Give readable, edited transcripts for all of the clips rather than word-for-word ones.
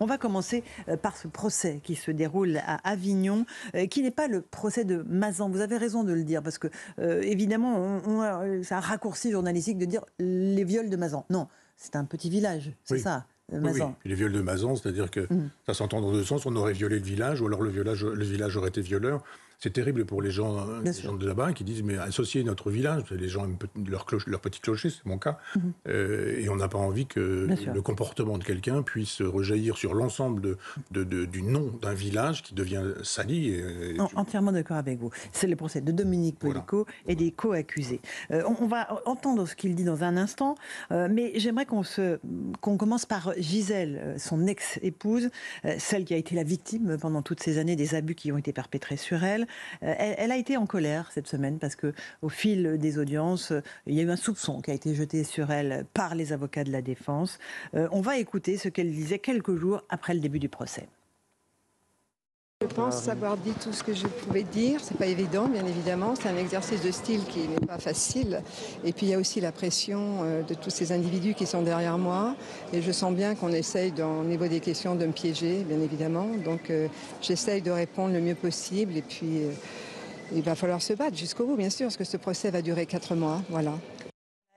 On va commencer par ce procès qui se déroule à Avignon, qui n'est pas le procès de Mazan. Vous avez raison de le dire, parce que évidemment, c'est un raccourci journalistique de dire les viols de Mazan. Non, c'est un petit village, c'est ça. Mazan. Oui. Puis les viols de Mazan, c'est-à-dire que ça s'entend dans deux sens. On aurait violé le village, ou alors le village aurait été violeur. C'est terrible pour les gens de là-bas qui disent, mais associer notre village, les gens aiment leur petit clocher, c'est mon cas, et on n'a pas envie que le comportement de quelqu'un puisse rejaillir sur l'ensemble du nom d'un village qui devient sali. Entièrement d'accord avec vous. C'est le procès de Dominique Polico et des co-accusés. On va entendre ce qu'il dit dans un instant, mais j'aimerais qu'on commence par Gisèle, son ex-épouse, celle qui a été la victime pendant toutes ces années des abus qui ont été perpétrés sur elle. Elle a été en colère cette semaine parce que, au fil des audiences, il y a eu un soupçon qui a été jeté sur elle par les avocats de la défense. On va écouter ce qu'elle disait quelques jours après le début du procès. Je pense avoir dit tout ce que je pouvais dire. C'est pas évident, bien évidemment. C'est un exercice de style qui n'est pas facile. Et puis il y a aussi la pression de tous ces individus qui sont derrière moi. Et je sens bien qu'on essaye, au niveau des questions, de me piéger, bien évidemment. Donc j'essaye de répondre le mieux possible. Et puis il va falloir se battre jusqu'au bout, bien sûr, parce que ce procès va durer 4 mois. Voilà.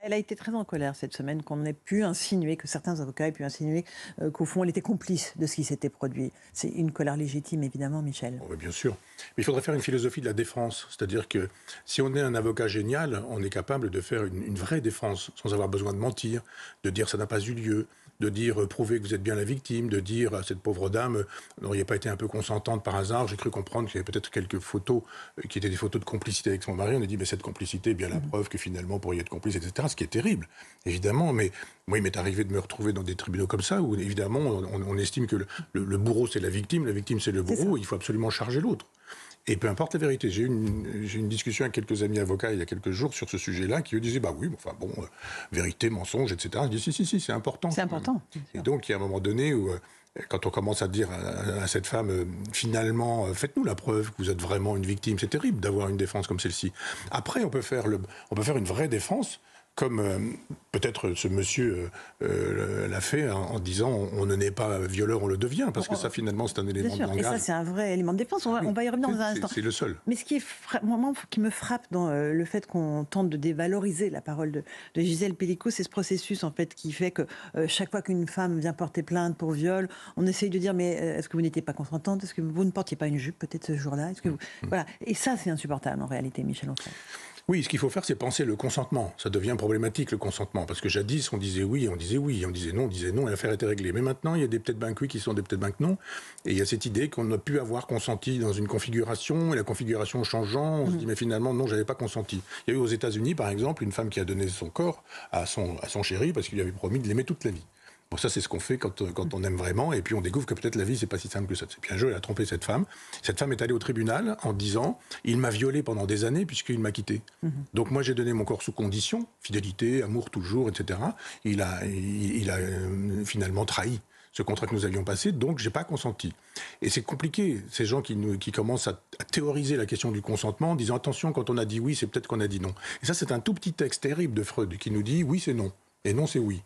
Elle a été très en colère cette semaine qu'on ait pu insinuer, que certains avocats aient pu insinuer qu'au fond elle était complice de ce qui s'était produit. C'est une colère légitime, évidemment, Michel. Oui, bien sûr. Mais il faudrait faire une philosophie de la défense. C'est-à-dire que si on est un avocat génial, on est capable de faire une vraie défense, sans avoir besoin de mentir, de dire ça n'a pas eu lieu, de dire prouver que vous êtes bien la victime, de dire à cette pauvre dame, n'auriez pas été un peu consentante par hasard, j'ai cru comprendre qu'il y avait peut-être quelques photos qui étaient des photos de complicité avec son mari. On a dit, mais cette complicité est bien la preuve que finalement vous pourriez être complice, etc. Ce qui est terrible, évidemment. Mais moi, il m'est arrivé de me retrouver dans des tribunaux comme ça, où évidemment, on estime que le bourreau, c'est la victime c'est le bourreau, il faut absolument charger l'autre. Et peu importe la vérité. J'ai eu une discussion avec quelques amis avocats il y a quelques jours sur ce sujet-là, qui eux disaient, bah oui, enfin bon, vérité, mensonge, etc. Je dis, si, c'est important. C'est important. Et donc, il y a un moment donné où, quand on commence à dire à cette femme, finalement, faites-nous la preuve que vous êtes vraiment une victime, c'est terrible d'avoir une défense comme celle-ci. Après, on peut faire une vraie défense, comme peut-être ce monsieur l'a fait en disant on ne naît pas violeur, on le devient, parce que ça finalement c'est un élément de langage. Et ça c'est un vrai élément de défense, on va y revenir dans un instant. C'est le seul. Mais ce qui me frappe dans le fait qu'on tente de dévaloriser la parole de Gisèle Pellico, c'est ce processus en fait qui fait que chaque fois qu'une femme vient porter plainte pour viol, on essaye de dire mais est-ce que vous n'étiez pas consentante, est-ce que vous ne portiez pas une jupe peut-être ce jour-là, voilà. Et ça c'est insupportable en réalité, Michel Onfray. Oui, ce qu'il faut faire, c'est penser le consentement. Ça devient problématique, le consentement. Parce que jadis, on disait oui, on disait non, et l'affaire était réglée. Mais maintenant, il y a des peut-être ben que oui qui sont des peut-être ben que non. Et il y a cette idée qu'on a pu avoir consenti dans une configuration, et la configuration changeant, on se dit, mais finalement, non, j'avais pas consenti. Il y a eu aux États-Unis, par exemple, une femme qui a donné son corps à son chéri parce qu'il lui avait promis de l'aimer toute la vie. Bon, ça, c'est ce qu'on fait quand on aime vraiment, et puis on découvre que peut-être la vie, c'est pas si simple que ça. C'est bien joué, elle a trompé cette femme. Cette femme est allée au tribunal en disant « Il m'a violée pendant des années puisqu'il m'a quitté. Donc moi, j'ai donné mon corps sous condition, fidélité, amour toujours, etc. Il a finalement trahi ce contrat que nous avions passé, donc j'ai pas consenti. » Et c'est compliqué, ces gens qui commencent à théoriser la question du consentement en disant « Attention, quand on a dit oui, c'est peut-être qu'on a dit non. » Et ça, c'est un tout petit texte terrible de Freud qui nous dit « Oui, c'est non. » Et non, c'est oui.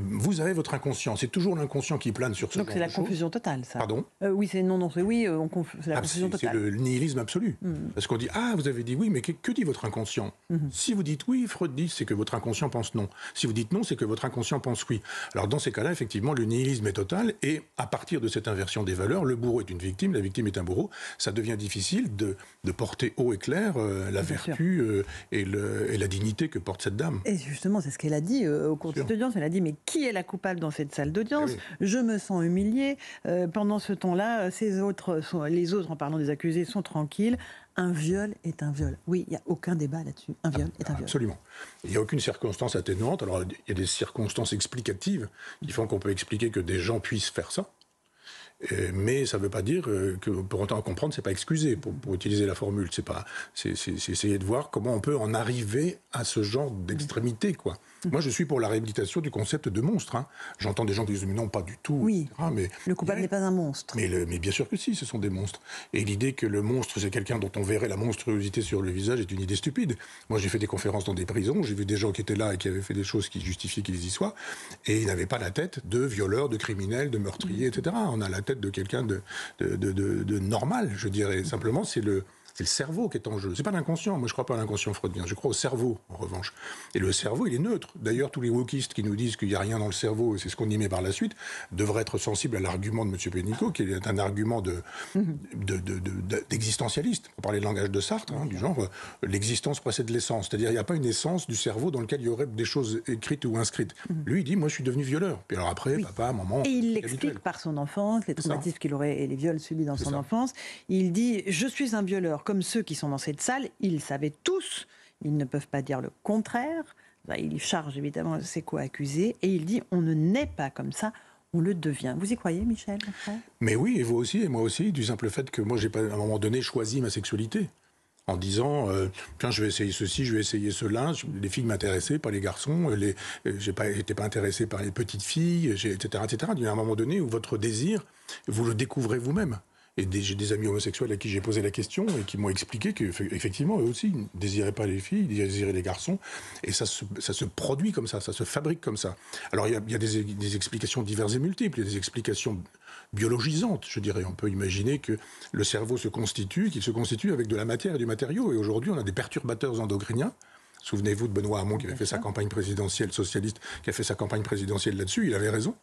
Vous avez votre inconscient. C'est toujours l'inconscient qui plane sur ce genre de choses. Donc c'est la confusion totale, ça. Pardon ? Oui, c'est non, c'est oui. C'est la confusion totale. C'est le nihilisme absolu. Parce qu'on dit, ah, vous avez dit oui, mais que dit votre inconscient ? Si vous dites oui, Freud dit, c'est que votre inconscient pense non. Si vous dites non, c'est que votre inconscient pense oui. Alors dans ces cas-là, effectivement, le nihilisme est total. Et à partir de cette inversion des valeurs, le bourreau est une victime, la victime est un bourreau. Ça devient difficile de porter haut et clair la vertu et la dignité que porte cette dame. Et justement, c'est ce qu'elle a dit au cours de cette audience. Elle a dit, mais qui est la coupable dans cette salle d'audience ? Je me sens humiliée. Pendant ce temps-là, les autres, en parlant des accusés, sont tranquilles. Un viol est un viol. Oui, il n'y a aucun débat là-dessus. Un viol est un viol. Absolument. Il n'y a aucune circonstance atténuante. Alors, il y a des circonstances explicatives qui font qu'on peut expliquer que des gens puissent faire ça. Mais ça ne veut pas dire que, pour autant comprendre, c'est pas excusé, pour utiliser la formule. C'est essayer de voir comment on peut en arriver à ce genre d'extrémité, quoi. Moi, je suis pour la réhabilitation du concept de monstre. Hein. J'entends des gens qui disent mais non, pas du tout. Oui, etc. Mais le coupable n'est pas un monstre. Mais bien sûr que si, ce sont des monstres. Et l'idée que le monstre, c'est quelqu'un dont on verrait la monstruosité sur le visage est une idée stupide. Moi, j'ai fait des conférences dans des prisons, j'ai vu des gens qui étaient là et qui avaient fait des choses qui justifiaient qu'ils y soient, et ils n'avaient pas la tête de violeurs, de criminels, de meurtriers, etc. On a la tête de quelqu'un de normal, je dirais. Simplement, c'est le cerveau qui est en jeu. C'est pas l'inconscient. Moi, je crois pas à l'inconscient freudien. Je crois au cerveau, en revanche. Et le cerveau, il est neutre. D'ailleurs, tous les wokistes qui nous disent qu'il n'y a rien dans le cerveau, et c'est ce qu'on y met par la suite, devraient être sensibles à l'argument de M. Pénicaud, qui est un argument d'existentialiste. Pour parler le langage de Sartre, hein, du genre, l'existence précède l'essence. C'est-à-dire, il n'y a pas une essence du cerveau dans lequel il y aurait des choses écrites ou inscrites. Lui, il dit, moi, je suis devenu violeur. Puis alors après, papa, maman... Et il l'explique par son enfance, les traumatismes qu'il aurait et les viols subis dans son enfance. Il dit, je suis un violeur. Comme ceux qui sont dans cette salle, ils savaient tous, ils ne peuvent pas dire le contraire. Il charge évidemment ses co-accusés et il dit on ne naît pas comme ça, on le devient. Vous y croyez, Michel? Mais oui, et vous aussi, et moi aussi, du simple fait que moi, j'ai pas, à un moment donné, choisi ma sexualité. En disant, tiens, je vais essayer ceci, je vais essayer cela. Les filles m'intéressaient, pas les garçons. J'étais pas intéressé par les petites filles, etc., etc. Il y a un moment donné où votre désir, vous le découvrez vous-même. Et j'ai des amis homosexuels à qui j'ai posé la question et qui m'ont expliqué qu'effectivement, eux aussi, ils ne désiraient pas les filles, ils désiraient les garçons. Et ça se produit comme ça se fabrique comme ça. Alors, il y a des explications diverses et multiples. Il y a des explications biologisantes, je dirais. On peut imaginer que le cerveau se constitue, qu'il se constitue avec de la matière et du matériau. Et aujourd'hui, on a des perturbateurs endocriniens. Souvenez-vous de Benoît Hamon qui avait fait sa campagne présidentielle socialiste, qui a fait sa campagne présidentielle là-dessus. Il avait raison.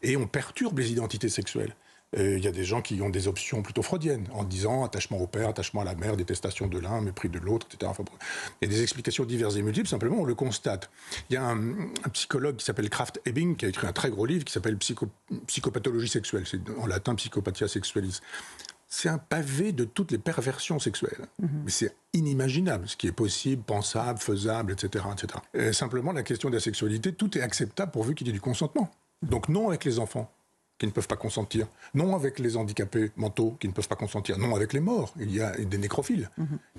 Et on perturbe les identités sexuelles. Il y a des gens qui ont des options plutôt freudiennes, en disant attachement au père, attachement à la mère, détestation de l'un, mépris de l'autre, etc. Enfin, il y a des explications diverses et multiples, simplement on le constate. Il y a un psychologue qui s'appelle Krafft-Ebing qui a écrit un très gros livre qui s'appelle Psychopathologie sexuelle, c'est en latin Psychopathia sexualis. C'est un pavé de toutes les perversions sexuelles. Mais c'est inimaginable, ce qui est possible, pensable, faisable, etc. etc. Et simplement, la question de la sexualité, tout est acceptable pourvu qu'il y ait du consentement. Donc non avec les enfants qui ne peuvent pas consentir, non avec les handicapés mentaux qui ne peuvent pas consentir, non avec les morts, il y a des nécrophiles,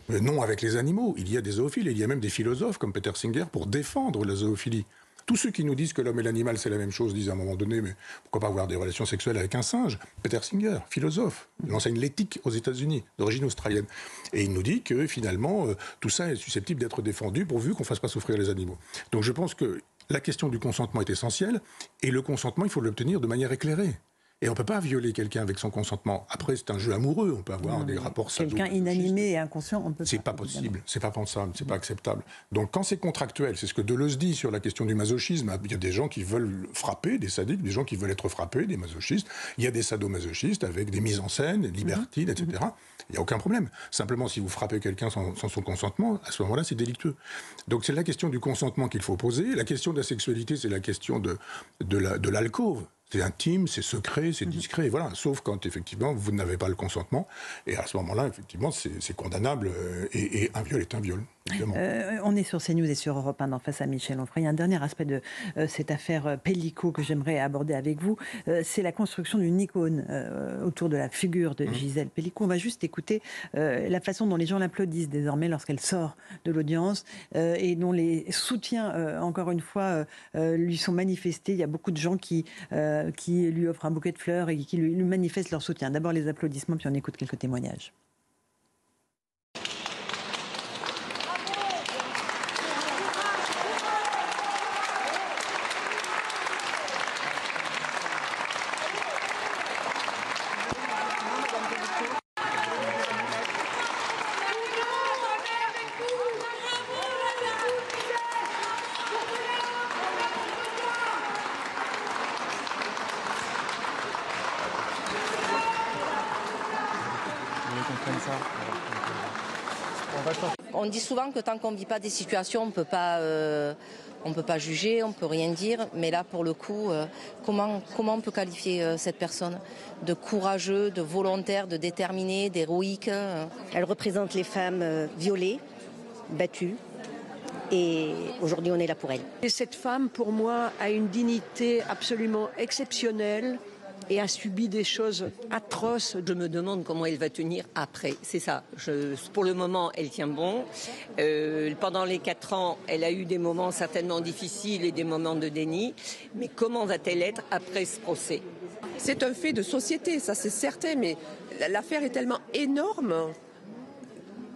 non avec les animaux, il y a des zoophiles, il y a même des philosophes comme Peter Singer pour défendre la zoophilie. Tous ceux qui nous disent que l'homme et l'animal c'est la même chose disent à un moment donné, mais pourquoi pas avoir des relations sexuelles avec un singe? Peter Singer, philosophe, il enseigne l'éthique aux États-Unis, d'origine australienne. Et il nous dit que finalement, tout ça est susceptible d'être défendu pourvu qu'on ne fasse pas souffrir les animaux. Donc je pense que la question du consentement est essentielle, et le consentement, il faut l'obtenir de manière éclairée. Et on ne peut pas violer quelqu'un avec son consentement. Après, c'est un jeu amoureux, on peut avoir des rapports sadomasochistes. Quelqu'un inanimé et inconscient, on peut pas. C'est pas possible, c'est pas pensable, c'est pas acceptable. Donc quand c'est contractuel, c'est ce que Deleuze dit sur la question du masochisme, il y a des gens qui veulent frapper, des sadiques, des gens qui veulent être frappés, des masochistes. Il y a des sadomasochistes avec des mises en scène, des libertines, etc. Il n'y a aucun problème. Simplement, si vous frappez quelqu'un sans son consentement, à ce moment-là, c'est délictueux. Donc c'est la question du consentement qu'il faut poser. La question de la sexualité, c'est la question de l'alcôve. C'est intime, c'est secret, c'est discret, voilà. Sauf quand, effectivement, vous n'avez pas le consentement. Et à ce moment-là, effectivement, c'est condamnable. Et un viol est un viol, évidemment. On est sur CNews et sur Europe 1 dans Face à Michel Onfray. Il y a un dernier aspect de cette affaire Pellico que j'aimerais aborder avec vous. C'est la construction d'une icône autour de la figure de Gisèle Pellico. On va juste écouter la façon dont les gens l'applaudissent désormais lorsqu'elle sort de l'audience et dont les soutiens, encore une fois, lui sont manifestés. Il y a beaucoup de gens qui lui offrent un bouquet de fleurs et qui lui manifestent leur soutien. D'abord les applaudissements, puis on écoute quelques témoignages. On dit souvent que tant qu'on ne vit pas des situations, on ne peut pas juger, on ne peut rien dire. Mais là, pour le coup, comment on peut qualifier cette personne de courageux, de volontaire, de déterminé, d'héroïque? Elle représente les femmes violées, battues. Et aujourd'hui, on est là pour elle. Et cette femme, pour moi, a une dignité absolument exceptionnelle et a subi des choses atroces. Je me demande comment elle va tenir après. C'est ça. Pour le moment, elle tient bon. Pendant les 4 ans, elle a eu des moments certainement difficiles et des moments de déni. Mais comment va-t-elle être après ce procès ? C'est un fait de société, ça c'est certain, mais l'affaire est tellement énorme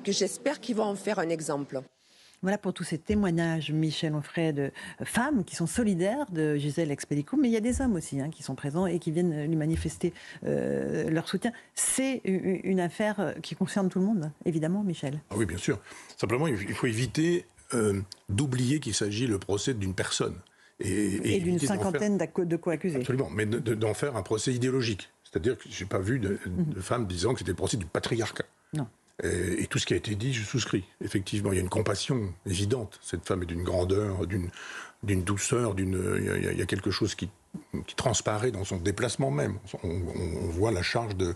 que j'espère qu'ils vont en faire un exemple. Voilà pour tous ces témoignages, Michel Onfray, de femmes qui sont solidaires de Gisèle Expedeco, mais il y a des hommes aussi qui sont présents et qui viennent lui manifester leur soutien. C'est une affaire qui concerne tout le monde, évidemment, Michel. Ah oui, bien sûr. Simplement, il faut éviter d'oublier qu'il s'agit le procès d'une personne. Et d'une cinquantaine de co-accusés. Absolument, mais d'en faire un procès idéologique. C'est-à-dire que je n'ai pas vu de femmes disant que c'était le procès du patriarcat. Non. Et tout ce qui a été dit, je souscris. Effectivement, il y a une compassion évidente. Cette femme est d'une grandeur, d'une douceur, il y a quelque chose qui transparaît dans son déplacement même. On voit la charge de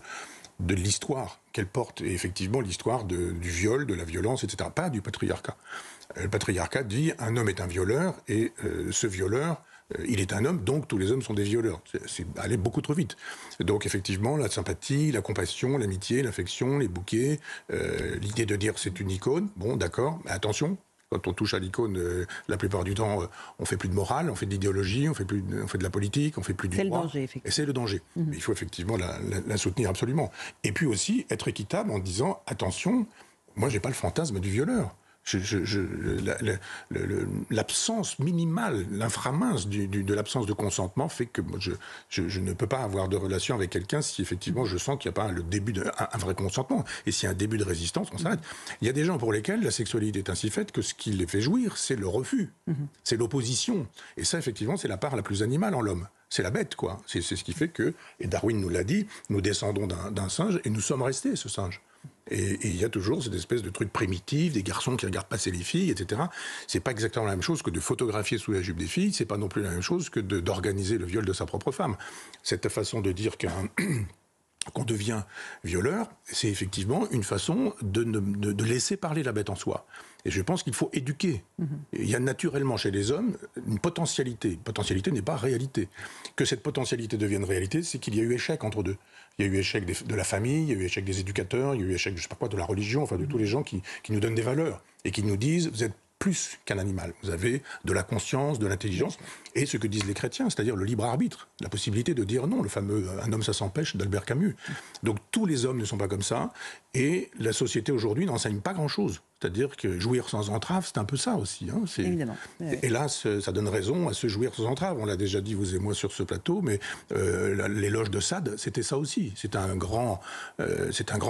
l'histoire qu'elle porte. Et effectivement, l'histoire du viol, de la violence, etc. Pas du patriarcat. Le patriarcat dit un homme est un violeur et ce violeur, il est un homme, donc tous les hommes sont des violeurs. C'est aller beaucoup trop vite. Donc effectivement, la sympathie, la compassion, l'amitié, l'affection, les bouquets, l'idée de dire c'est une icône, bon d'accord, mais attention, quand on touche à l'icône, la plupart du temps, on fait plus de morale, on fait de l'idéologie, on fait de la politique, on fait plus du droit. C'est le danger, effectivement. Et c'est le danger. Mais il faut effectivement la soutenir absolument. Et puis aussi être équitable en disant attention, moi j'ai pas le fantasme du violeur. L'absence minimale, l'inframince de l'absence de consentement fait que je ne peux pas avoir de relation avec quelqu'un si effectivement je sens qu'il n'y a pas le début d'un vrai consentement. Et s'il y a un début de résistance, on s'arrête. Il y a des gens pour lesquels la sexualité est ainsi faite que ce qui les fait jouir, c'est le refus, c'est l'opposition. Et ça, effectivement, c'est la part la plus animale en l'homme. C'est la bête, quoi. C'est ce qui fait que, et Darwin nous l'a dit, nous descendons d'un singe et nous sommes restés ce singe. Et il y a toujours cette espèce de truc primitif, des garçons qui regardent passer les filles, etc. C'est pas exactement la même chose que de photographier sous la jupe des filles, c'est pas non plus la même chose que d'organiser le viol de sa propre femme. Cette façon de dire qu'on devient violeur, c'est effectivement une façon de laisser parler la bête en soi. Et je pense qu'il faut éduquer. Il y a naturellement chez les hommes une potentialité. Une potentialité n'est pas réalité. Que cette potentialité devienne réalité, c'est qu'il y a eu échec entre deux. Il y a eu échec de la famille, il y a eu échec des éducateurs, il y a eu échec, je sais pas quoi, de la religion, enfin de tous les gens qui nous donnent des valeurs et qui nous disent vous êtes plus qu'un animal. Vous avez de la conscience, de l'intelligence, et ce que disent les chrétiens, c'est-à-dire le libre arbitre, la possibilité de dire non, le fameux « un homme ça s'empêche » d'Albert Camus. Donc tous les hommes ne sont pas comme ça, et la société aujourd'hui n'enseigne pas grand-chose. C'est-à-dire que jouir sans entrave, c'est un peu ça aussi. Évidemment. Hélas, ça donne raison à se jouir sans entrave. On l'a déjà dit, vous et moi, sur ce plateau, mais l'éloge de Sade, c'était ça aussi. C'est un grand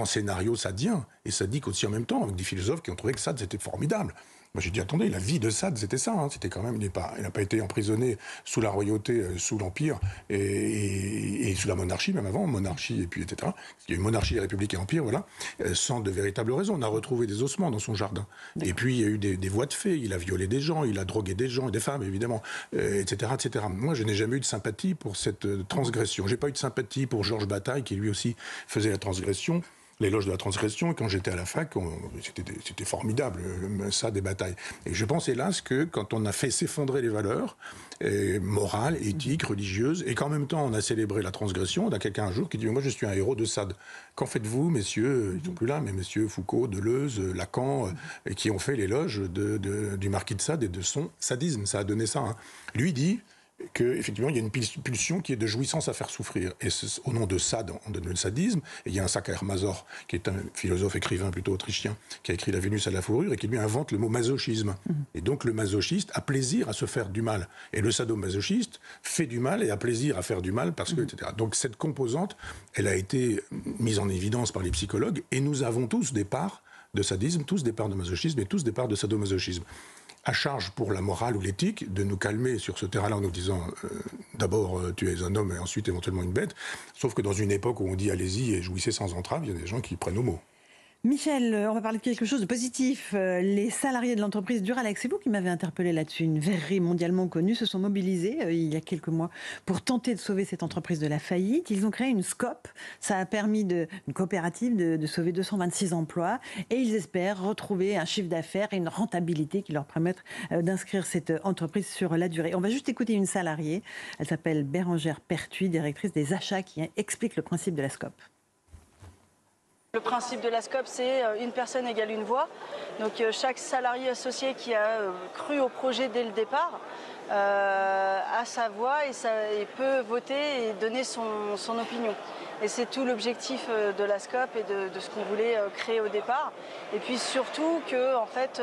scénario sadien, et sadique aussi en même temps, avec des philosophes qui ont trouvé que Sade, c'était formidable. Moi, j'ai dit, attendez, la vie de Sade, c'était ça. C'était quand même, il n'a pas été emprisonné sous la royauté, sous l'Empire, et sous la monarchie, même avant, monarchie, et puis, etc. Il y a eu monarchie, république et empire, voilà, sans de véritables raisons. On a retrouvé des ossements dans son jardin. Et puis, il y a eu des voies de fait. Il a violé des gens, il a drogué des gens, et des femmes, évidemment, etc., etc. Moi, je n'ai jamais eu de sympathie pour cette transgression. J'ai pas eu de sympathie pour Georges Bataille, qui lui aussi faisait la transgression. L'éloge de la transgression, quand j'étais à la fac, c'était formidable, ça, des batailles. Et je pense, hélas, que quand on a fait s'effondrer les valeurs morales, éthiques, religieuses, et qu'en même temps on a célébré la transgression, on a quelqu'un un jour qui dit « Moi, je suis un héros de Sade. Qu'en faites-vous, messieurs ?» Ils ne sont plus là, mais messieurs Foucault, Deleuze, Lacan, et qui ont fait l'éloge du marquis de Sade et de son sadisme. Ça a donné ça. Lui dit qu'effectivement, il y a une pulsion qui est de jouissance à faire souffrir. Et au nom de Sade, on donne le sadisme. Et il y a un Sacher Mazor, qui est un philosophe écrivain plutôt autrichien, qui a écrit La Vénus à la fourrure, et qui lui invente le mot masochisme. Et donc le masochiste a plaisir à se faire du mal. Et le sadomasochiste fait du mal et a plaisir à faire du mal, parce que, etc. Donc cette composante, elle a été mise en évidence par les psychologues, et nous avons tous des parts de sadisme, tous des parts de masochisme, et tous des parts de sadomasochisme. À charge pour la morale ou l'éthique de nous calmer sur ce terrain-là en nous disant d'abord tu es un homme et ensuite éventuellement une bête, sauf que dans une époque où on dit allez-y et jouissez sans entrave, il y a des gens qui prennent au mot. Michel, on va parler de quelque chose de positif. Les salariés de l'entreprise Duralex, c'est vous qui m'avez interpellé là-dessus, une verrerie mondialement connue, se sont mobilisés il y a quelques mois pour tenter de sauver cette entreprise de la faillite. Ils ont créé une SCOP, ça a permis une coopérative de sauver 226 emplois et ils espèrent retrouver un chiffre d'affaires et une rentabilité qui leur permettent d'inscrire cette entreprise sur la durée. On va juste écouter une salariée, elle s'appelle Bérangère Pertuis, directrice des achats, qui explique le principe de la SCOP. Le principe de la SCOP, c'est une personne égale une voix. Donc chaque salarié associé qui a cru au projet dès le départ a sa voix et peut voter et donner son opinion. Et c'est tout l'objectif de la SCOP et de ce qu'on voulait créer au départ. Et puis surtout que, en fait,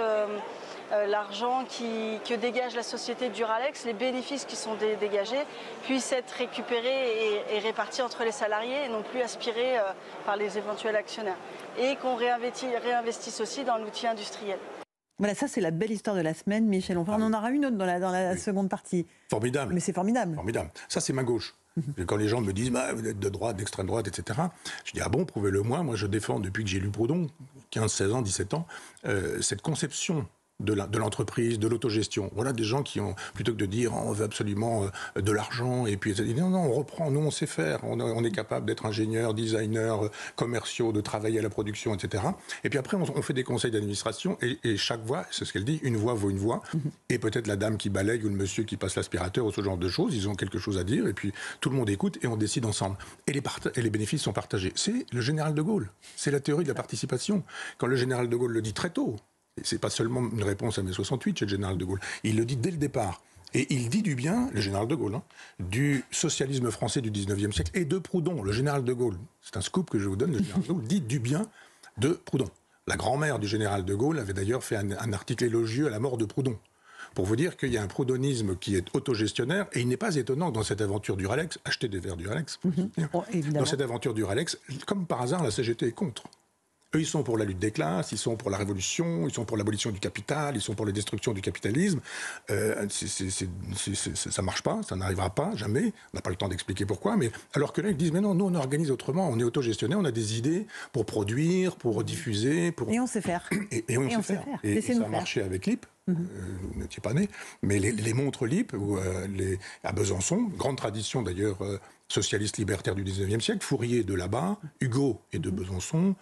l'argent que dégage la société Duralex, les bénéfices qui sont dégagés, puissent être récupérés et répartis entre les salariés et non plus aspirés par les éventuels actionnaires. Et qu'on réinvestisse aussi dans l'outil industriel. Voilà, ça c'est la belle histoire de la semaine, Michel. On en aura une autre dans la seconde partie. Formidable. Mais c'est formidable. Formidable. Ça c'est ma gauche. Quand les gens me disent vous êtes de droite, d'extrême droite, etc., je dis ah bon, prouvez-le-moi. Moi je défends depuis que j'ai lu Proudhon, 15, 16 ans, 17 ans, cette conception de l'entreprise, de l'autogestion. Voilà des gens qui ont, plutôt que de dire on veut absolument de l'argent, et puis non, on reprend, nous on sait faire, on est capable d'être ingénieur, designer, commerciaux, de travailler à la production, etc. Et puis après on fait des conseils d'administration, et chaque voix, c'est ce qu'elle dit, une voix vaut une voix, et peut-être la dame qui balaye ou le monsieur qui passe l'aspirateur ou ce genre de choses, ils ont quelque chose à dire, et puis tout le monde écoute et on décide ensemble. Et les bénéfices sont partagés. C'est le général de Gaulle, c'est la théorie de la participation. Quand le général de Gaulle le dit très tôt, c'est pas seulement une réponse à mai 68 chez le général de Gaulle. Il le dit dès le départ. Et il dit du bien, le général de Gaulle, du socialisme français du 19e siècle et de Proudhon. Le général de Gaulle, c'est un scoop que je vous donne, le général de Gaulle dit du bien de Proudhon. La grand-mère du général de Gaulle avait d'ailleurs fait un article élogieux à la mort de Proudhon. Pour vous dire qu'il y a un proudhonisme qui est autogestionnaire, et il n'est pas étonnant que dans cette aventure Duralex, acheter des verres Duralex, dans cette aventure Duralex, comme par hasard, la CGT est contre. Eux, ils sont pour la lutte des classes, ils sont pour la révolution, ils sont pour l'abolition du capital, ils sont pour la destruction du capitalisme. Ça marche pas, ça n'arrivera pas, jamais. On n'a pas le temps d'expliquer pourquoi. Mais alors que là, ils disent, mais non, nous, on organise autrement. On est autogestionnaire, on a des idées pour produire, pour diffuser. Et on sait faire. Et on sait faire. Et ça a marché avec LIP. Vous n'étiez pas né. Mais les montres LIP, à Besançon, grande tradition d'ailleurs socialiste libertaire du 19e siècle, Fourier de là-bas, Hugo est de Besançon,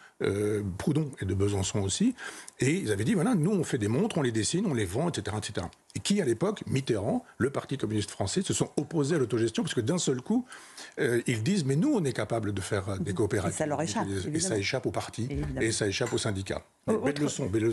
Proudhon est de Besançon aussi, et ils avaient dit, voilà, nous on fait des montres, on les dessine, on les vend, etc. etc. Et qui à l'époque, Mitterrand, le Parti communiste français, se sont opposés à l'autogestion, parce que d'un seul coup, ils disent, mais nous on est capable de faire des coopératives. Et ça leur échappe. Et ça échappe au parti, et ça échappe aux syndicats. Belle leçon. Belle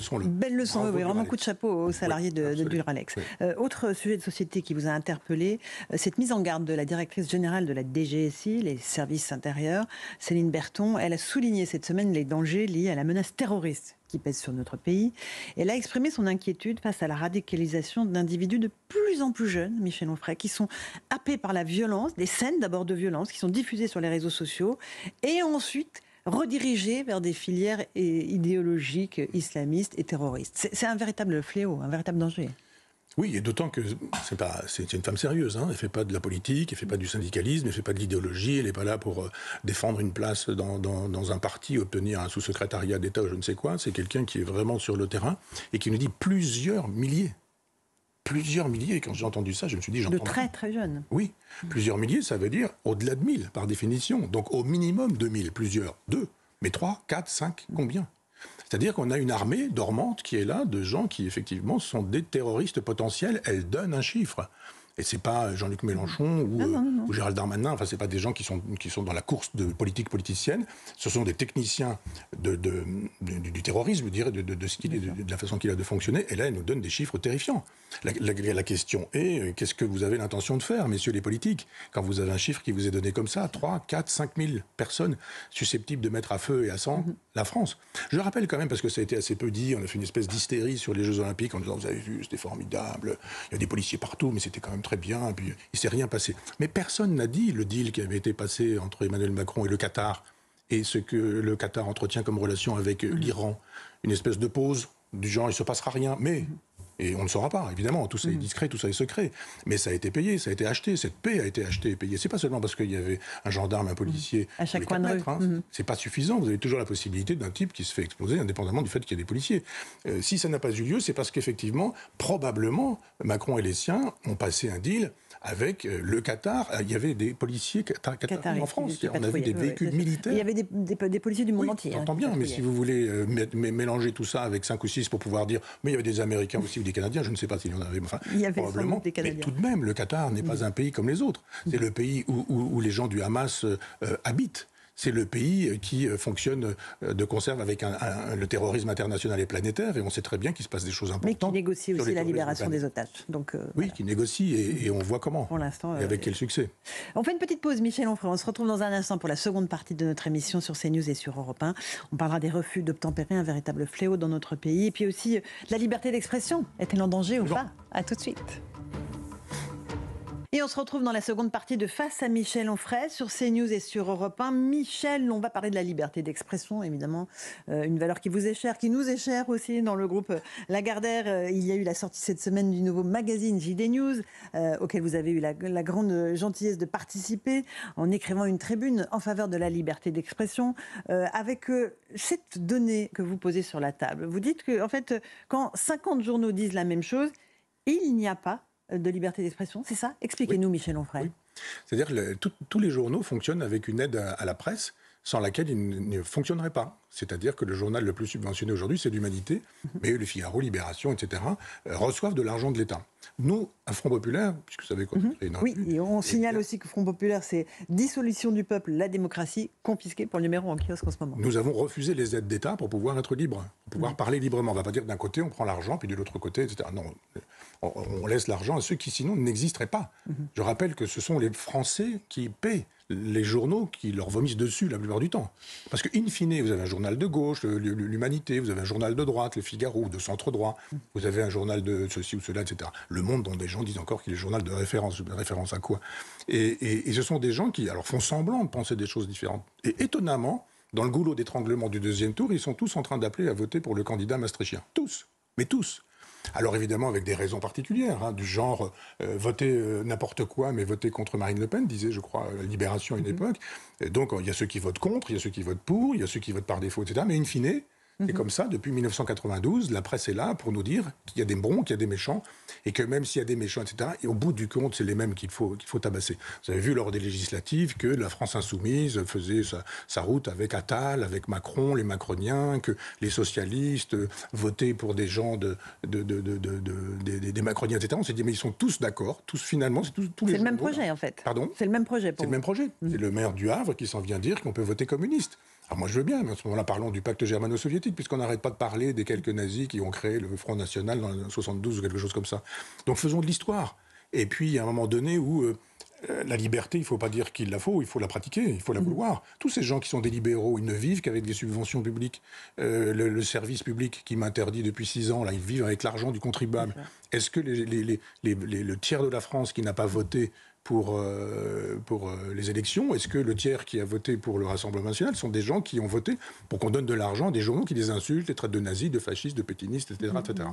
leçon, oui, vraiment coup de chapeau aux salariés de Duralex. Oui. Autre sujet de société qui vous a interpellé, cette mise en garde de la directrice générale de la DGSI, les services intérieurs, Céline Berthon, elle a souligné cette semaine les dangers liés à la menace terroriste qui pèse sur notre pays. Elle a exprimé son inquiétude face à la radicalisation d'individus de plus en plus jeunes, Michel Onfray, qui sont happés par la violence, des scènes d'abord de violence qui sont diffusées sur les réseaux sociaux et ensuite redirigés vers des filières idéologiques islamistes et terroristes. C'est un véritable fléau, un véritable danger. Oui, et d'autant que c'est une femme sérieuse. Elle ne fait pas de la politique, elle ne fait pas du syndicalisme, elle ne fait pas de l'idéologie, elle n'est pas là pour défendre une place dans un parti, obtenir un sous-secrétariat d'État ou je ne sais quoi. C'est quelqu'un qui est vraiment sur le terrain et qui nous dit plusieurs milliers. Plusieurs milliers. Quand j'ai entendu ça, je me suis dit... De très très jeunes. Oui, plusieurs milliers, ça veut dire au-delà de 1000 par définition. Donc au minimum 2000, plusieurs. 2, mais 3, 4, 5, combien ? C'est-à-dire qu'on a une armée dormante qui est là, de gens qui, effectivement, sont des terroristes potentiels. Elle donne un chiffre. Et c'est pas Jean-Luc Mélenchon ou Gérald Darmanin, enfin c'est pas des gens qui sont dans la course de politique politicienne, ce sont des techniciens du terrorisme, je dirais, de ce qu'il est, de la façon qu'il a de fonctionner, et là elle nous donne des chiffres terrifiants. La question est, qu'est-ce que vous avez l'intention de faire, messieurs les politiques, quand vous avez un chiffre qui vous est donné comme ça, 3, 4, 5 000 personnes susceptibles de mettre à feu et à sang la France. Je le rappelle quand même, parce que ça a été assez peu dit, on a fait une espèce d'hystérie sur les Jeux Olympiques en disant, vous avez vu, c'était formidable, il y a des policiers partout, mais c'était quand même très bien, et puis il ne s'est rien passé. Mais personne n'a dit le deal qui avait été passé entre Emmanuel Macron et le Qatar, et ce que le Qatar entretient comme relation avec l'Iran. Une espèce de pause, du genre il ne se passera rien, mais Et on ne saura pas, évidemment, tout ça est discret, tout ça est secret. Mais ça a été payé, ça a été acheté, cette paix a été achetée et payée. C'est pas seulement parce qu'il y avait un gendarme, un policier à chaque coin de rue. C'est pas suffisant, vous avez toujours la possibilité d'un type qui se fait exploser, indépendamment du fait qu'il y ait des policiers. Si ça n'a pas eu lieu, c'est parce qu'effectivement, probablement, Macron et les siens ont passé un deal avec le Qatar. Il y avait des policiers qataris en France. On a vu des véhicules militaires. Il y avait des policiers du monde entier. J'entends bien, mais si vous voulez mélanger tout ça avec 5 ou 6 pour pouvoir dire mais il y avait des Américains aussi ou des Canadiens, je ne sais pas s'il y en avait, enfin, il y avait probablement. Des Canadiens. Mais tout de même, le Qatar n'est pas un pays comme les autres. C'est le pays où les gens du Hamas habitent. C'est le pays qui fonctionne de conserve avec le terrorisme international et planétaire, et on sait très bien qu'il se passe des choses importantes. Mais qui négocie aussi la libération des otages. Donc, oui, qui négocie, et on voit comment. Pour l'instant, et avec quel succès. On fait une petite pause, Michel Onfray. On se retrouve dans un instant pour la seconde partie de notre émission sur CNews et sur Europe 1. On parlera des refus d'obtempérer, un véritable fléau dans notre pays, et puis aussi de la liberté d'expression. Est-elle en danger ou pas ? À tout de suite. Et on se retrouve dans la seconde partie de Face à Michel Onfray sur CNews et sur Europe 1. Michel, on va parler de la liberté d'expression, évidemment, une valeur qui vous est chère, qui nous est chère aussi dans le groupe Lagardère. Il y a eu la sortie cette semaine du nouveau magazine JD News, auquel vous avez eu la grande gentillesse de participer en écrivant une tribune en faveur de la liberté d'expression, avec cette donnée que vous posez sur la table. Vous dites que, en fait, quand 50 journaux disent la même chose, il n'y a pas de liberté d'expression, c'est ça ? Expliquez-nous, Michel Onfray. Oui. C'est-à-dire que tous les journaux fonctionnent avec une aide à la presse sans laquelle ils ne fonctionneraient pas. C'est-à-dire que le journal le plus subventionné aujourd'hui, c'est l'Humanité, mais le Figaro, Libération, etc., reçoivent de l'argent de l'État. Nous, à Front Populaire, puisque vous savez qu'on a une oui, et on signale aussi que Front Populaire, c'est dissolution du peuple, la démocratie, confisquée pour le numéro en kiosque en ce moment. Nous avons refusé les aides d'État pour pouvoir être libres, pour pouvoir parler librement. On ne va pas dire d'un côté, on prend l'argent, puis de l'autre côté, etc. Non, on laisse l'argent à ceux qui, sinon, n'existeraient pas. Je rappelle que ce sont les Français qui paient les journaux qui leur vomissent dessus la plupart du temps. Parce que, in fine, vous avez un journal de gauche, l'Humanité, vous avez un journal de droite, le Figaro, de centre-droit, vous avez un journal de ceci ou cela, etc. Le Monde, dont des gens disent encore qu'il est le journal de référence. Référence à quoi ? Et ce sont des gens qui alors, font semblant de penser des choses différentes. Et étonnamment, dans le goulot d'étranglement du deuxième tour, ils sont tous en train d'appeler à voter pour le candidat maastrichtien. Tous. Mais tous. Alors évidemment avec des raisons particulières, du genre voter n'importe quoi, mais voter contre Marine Le Pen, disait je crois Libération à une époque. Et donc il y a ceux qui votent contre, il y a ceux qui votent pour, il y a ceux qui votent par défaut, etc. Mais in fine, c'est comme ça, depuis 1992, la presse est là pour nous dire qu'il y a des bons, qu'il y a des méchants, et que même s'il y a des méchants, etc., et au bout du compte, c'est les mêmes qu'il faut tabasser. Vous avez vu lors des législatives que la France insoumise faisait sa route avec Attal, avec Macron, les macroniens, que les socialistes votaient pour des gens des macroniens, etc. On s'est dit, mais ils sont tous d'accord, tous finalement, c'est tous les C'est le même projet, en fait. Pardon ? C'est le même projet. C'est le même projet. C'est le maire du Havre qui s'en vient dire qu'on peut voter communiste. Alors moi je veux bien, mais à ce moment-là parlons du pacte germano-soviétique, puisqu'on n'arrête pas de parler des quelques nazis qui ont créé le Front National dans 1972 ou quelque chose comme ça. Donc faisons de l'histoire. Et puis il y a un moment donné où la liberté, il ne faut pas dire qu'il la faut, il faut la pratiquer, il faut la vouloir. Tous ces gens qui sont des libéraux, ils ne vivent qu'avec des subventions publiques. Le service public qui m'interdit depuis 6 ans, là, ils vivent avec l'argent du contribuable. Est-ce que le tiers de la France qui n'a pas voté pour les élections, est-ce que le tiers qui a voté pour le Rassemblement national sont des gens qui ont voté pour qu'on donne de l'argent à des journaux qui les insultent, les traitent de nazis, de fascistes, de pétinistes, etc. etc.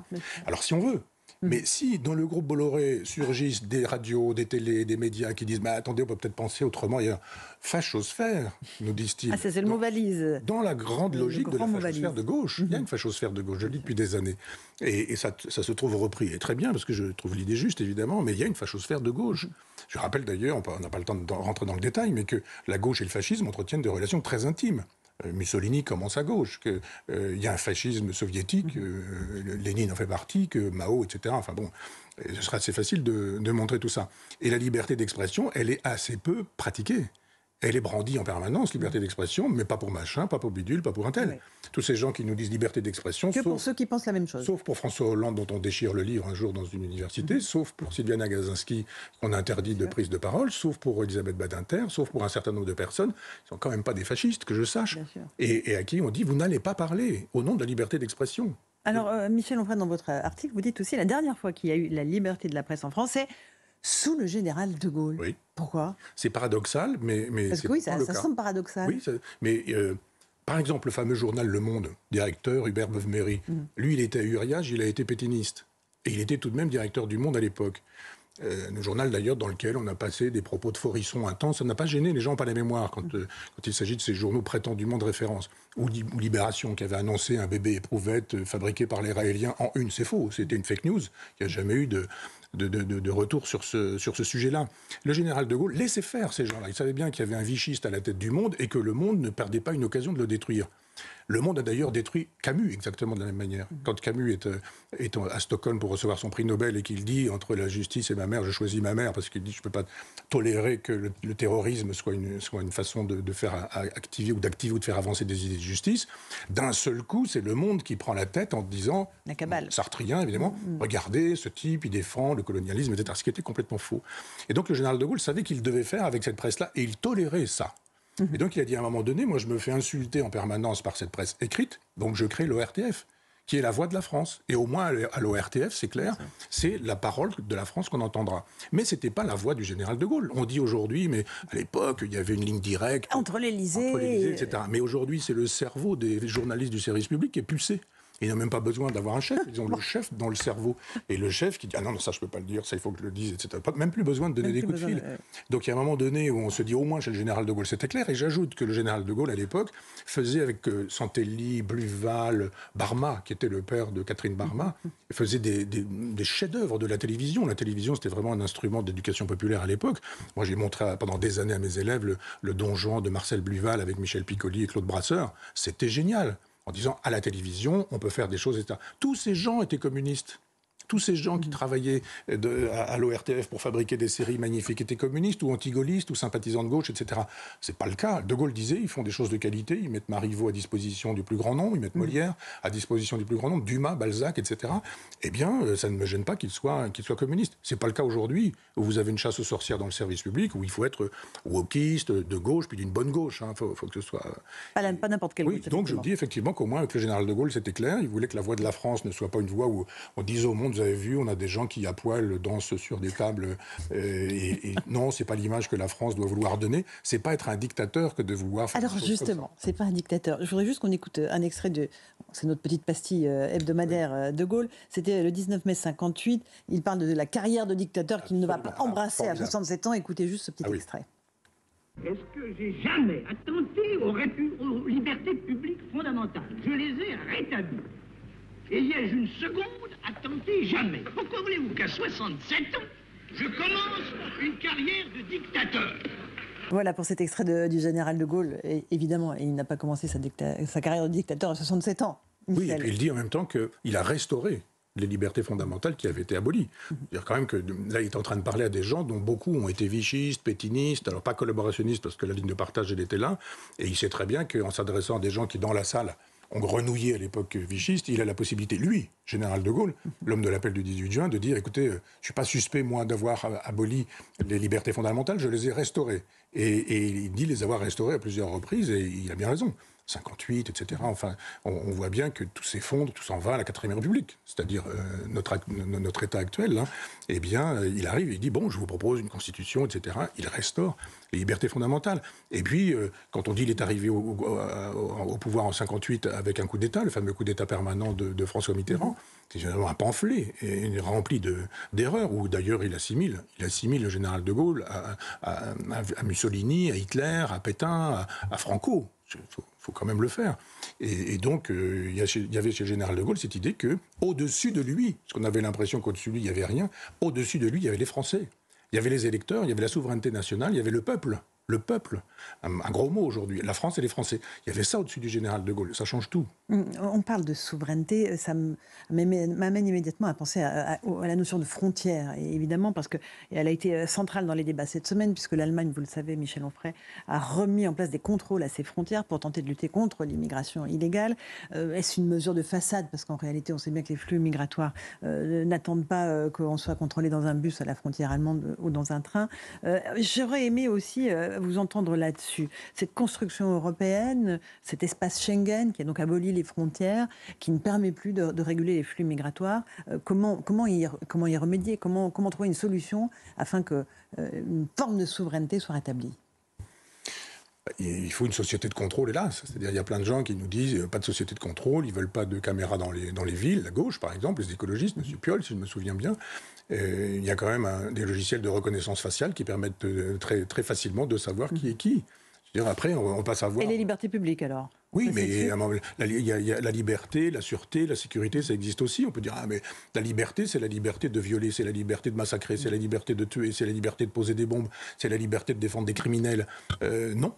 Alors si on veut, mais si dans le groupe Bolloré surgissent des radios, des télés, des médias qui disent « mais attendez, on peut peut-être penser autrement », il y a fachosphère, nous disent-ils. Ah, ça c'est le mot valise. Dans la grande logique de la fachosphère de gauche. Il y a une fachosphère de gauche, je le dis depuis des années. Et ça se trouve repris, et très bien, parce que je trouve l'idée juste, évidemment, mais il y a une fachosphère de gauche. Je rappelle d'ailleurs, on n'a pas le temps de rentrer dans le détail, mais que la gauche et le fascisme entretiennent des relations très intimes. Mussolini commence à gauche, qu'il y a un fascisme soviétique, Lénine en fait partie, que Mao, etc. Enfin bon, ce sera assez facile de montrer tout ça. Et la liberté d'expression, elle est assez peu pratiquée. Elle est brandie en permanence, liberté d'expression, mais pas pour machin, pas pour bidule, pas pour un tel. Oui. Tous ces gens qui nous disent liberté d'expression... Que pour ceux qui pensent la même chose. Sauf pour François Hollande, dont on déchire le livre un jour dans une université, sauf pour Sylviana Gazinski, qu'on interdit de prise de parole, sauf pour Elisabeth Badinter, sauf pour un certain nombre de personnes, qui sont quand même pas des fascistes, que je sache, et à qui on dit, vous n'allez pas parler, au nom de la liberté d'expression. Alors, Michel Onfray, dans votre article, vous dites aussi, la dernière fois qu'il y a eu la liberté de la presse en France, c'est sous le général de Gaulle. Oui. Pourquoi ? C'est paradoxal, mais parce que oui, ça semble paradoxal. Oui, mais par exemple, le fameux journal Le Monde, directeur Hubert Beuve-Méry, lui, il était à Uriage, il a été pétiniste. Et il était tout de même directeur du Monde à l'époque. Un journal d'ailleurs dans lequel on a passé des propos de Forisson intenses. Ça n'a pas gêné, les gens n'ont pas la mémoire quand il s'agit de ces journaux prétendument de référence. Ou Libération qui avait annoncé un bébé éprouvette fabriqué par les Raéliens en une. C'est faux, c'était une fake news. Il n'y a jamais eu de retour sur ce sujet-là. Le général de Gaulle laissait faire ces gens-là. Il savait bien qu'il y avait un vichiste à la tête du Monde et que le Monde ne perdait pas une occasion de le détruire. Le Monde a d'ailleurs détruit Camus exactement de la même manière. Quand Camus est à Stockholm pour recevoir son prix Nobel et qu'il dit « Entre la justice et ma mère, je choisis ma mère » parce qu'il dit « Je ne peux pas tolérer que le terrorisme soit une façon de faire activer ou d'activer ou de faire avancer des idées de justice », d'un seul coup, c'est le Monde qui prend la tête en disant « La cabale. Sartrien, évidemment, regardez, ce type, il défend le colonialisme, etc. » Ce qui était complètement faux. Et donc le général de Gaulle savait qu'il devait faire avec cette presse-là et il tolérait ça. Et donc il a dit à un moment donné, moi je me fais insulter en permanence par cette presse écrite, donc je crée l'ORTF, qui est la voix de la France. Et au moins à l'ORTF, c'est clair, c'est la parole de la France qu'on entendra. Mais ce n'était pas la voix du général de Gaulle. On dit aujourd'hui, mais à l'époque, il y avait une ligne directe entre l'Élysée, etc. Mais aujourd'hui, c'est le cerveau des journalistes du service public qui est pulsé. Ils n'ont même pas besoin d'avoir un chef, ils ont le chef dans le cerveau. Et le chef qui dit « Ah non, ça je ne peux pas le dire, ça il faut que je le dise, etc. » Même plus besoin de donner des coups de fil. Donc il y a un moment donné où on se dit au moins chez le général de Gaulle c'était clair. Et j'ajoute que le général de Gaulle à l'époque faisait avec Santelli, Bluval, Barma, qui était le père de Catherine Barma, faisait des chefs-d'œuvre de la télévision. La télévision c'était vraiment un instrument d'éducation populaire à l'époque. Moi j'ai montré pendant des années à mes élèves le Don Juan de Marcel Bluval avec Michel Piccoli et Claude Brasseur. C'était génial. En disant, à la télévision, on peut faire des choses, etc. Tous ces gens étaient communistes. Tous ces gens qui travaillaient à l'ORTF pour fabriquer des séries magnifiques étaient communistes ou anti-gaullistes ou sympathisants de gauche, etc. C'est pas le cas. De Gaulle disait, ils font des choses de qualité, ils mettent Marivaux à disposition du plus grand nombre, ils mettent Molière à disposition du plus grand nombre, Dumas, Balzac, etc. Eh bien, ça ne me gêne pas qu'ils soient communistes. C'est pas le cas aujourd'hui, où vous avez une chasse aux sorcières dans le service public, où il faut être wokiste, de gauche, puis d'une bonne gauche. Faut que ce soit... Pas n'importe quelle gauche. Donc je dis effectivement qu'au moins avec le général de Gaulle, c'était clair. Il voulait que la voix de la France ne soit pas une voix où on dise au monde, vous avez vu, on a des gens qui à poil dansent sur des tables. Et non, c'est pas l'image que la France doit vouloir donner. C'est pas être un dictateur que de vouloir faire. Alors justement, c'est pas un dictateur. Je voudrais juste qu'on écoute un extrait c'est notre petite pastille hebdomadaire de Gaulle. C'était le 19 mai 58. Il parle de la carrière de dictateur qu'il ne va pas embrasser à 67 ans. Écoutez juste ce petit extrait. Est-ce que j'ai jamais attenté aux libertés publiques fondamentales? Je les ai rétablies. Et ai-je une seconde attenté? Jamais. Pourquoi voulez-vous qu'à 67 ans, je commence une carrière de dictateur? Voilà pour cet extrait du général de Gaulle. Et évidemment, il n'a pas commencé sa carrière de dictateur à 67 ans. Michel. Oui, et puis il dit en même temps qu'il a restauré les libertés fondamentales qui avaient été abolies. C'est-à-dire quand même que là, il est en train de parler à des gens dont beaucoup ont été vichistes, pétinistes, alors pas collaborationnistes parce que la ligne de partage, elle était là. Et il sait très bien qu'en s'adressant à des gens qui, dans la salle, ont grenouillé à l'époque vichiste, il a la possibilité, lui, général de Gaulle, l'homme de l'appel du 18 juin, de dire, écoutez, je ne suis pas suspect, moi, d'avoir aboli les libertés fondamentales, je les ai restaurées. Et il dit les avoir restaurées à plusieurs reprises, et il a bien raison. 58, etc. Enfin, on voit bien que tout s'effondre, tout s'en va à la 4ème République, c'est-à-dire notre État actuel. Hein. Eh bien, il arrive et il dit, bon, je vous propose une constitution, etc. Il restaure les libertés fondamentales. Et puis, quand on dit qu'il est arrivé au pouvoir en 58 avec un coup d'État, le fameux coup d'État permanent de François Mitterrand, c'est généralement un pamphlet rempli d'erreurs, où d'ailleurs il assimile le général de Gaulle à Mussolini, à Hitler, à Pétain, à Franco. Il faut quand même le faire. Et donc, il y avait chez le général de Gaulle cette idée qu'au-dessus de lui, parce qu'on avait l'impression qu'au-dessus de lui, il n'y avait rien, au-dessus de lui, il y avait les Français. Il y avait les électeurs, il y avait la souveraineté nationale, il y avait le peuple. Le peuple, un gros mot aujourd'hui, la France et les Français. Il y avait ça au-dessus du général de Gaulle, ça change tout. On parle de souveraineté, ça m'amène immédiatement à penser à la notion de frontière, et évidemment parce qu'elle a été centrale dans les débats cette semaine, puisque l'Allemagne, vous le savez, Michel Onfray, a remis en place des contrôles à ses frontières pour tenter de lutter contre l'immigration illégale. Est-ce une mesure de façade? Parce qu'en réalité, on sait bien que les flux migratoires n'attendent pas qu'on soit contrôlé dans un bus à la frontière allemande ou dans un train. J'aurais aimé aussi vous entendre là-dessus. Cette construction européenne, cet espace Schengen qui a donc aboli les frontières, qui ne permet plus de réguler les flux migratoires, comment y remédier, comment trouver une solution afin qu'une forme de souveraineté soit rétablie? Il faut une société de contrôle, hélas. C'est-à-dire il y a plein de gens qui nous disent pas de société de contrôle, ils veulent pas de caméras dans les villes, la gauche par exemple, les écologistes, M. Piolle, si je me souviens bien. Il y a quand même des logiciels de reconnaissance faciale qui permettent très, très facilement de savoir qui est qui. C'est-à-dire après, on passe à voir... Et les libertés publiques alors? Oui, mais il y a la liberté, la sûreté, la sécurité, ça existe aussi. On peut dire, mais la liberté, c'est la liberté de violer, c'est la liberté de massacrer, c'est la liberté de tuer, c'est la liberté de poser des bombes, c'est la liberté de défendre des criminels. Non,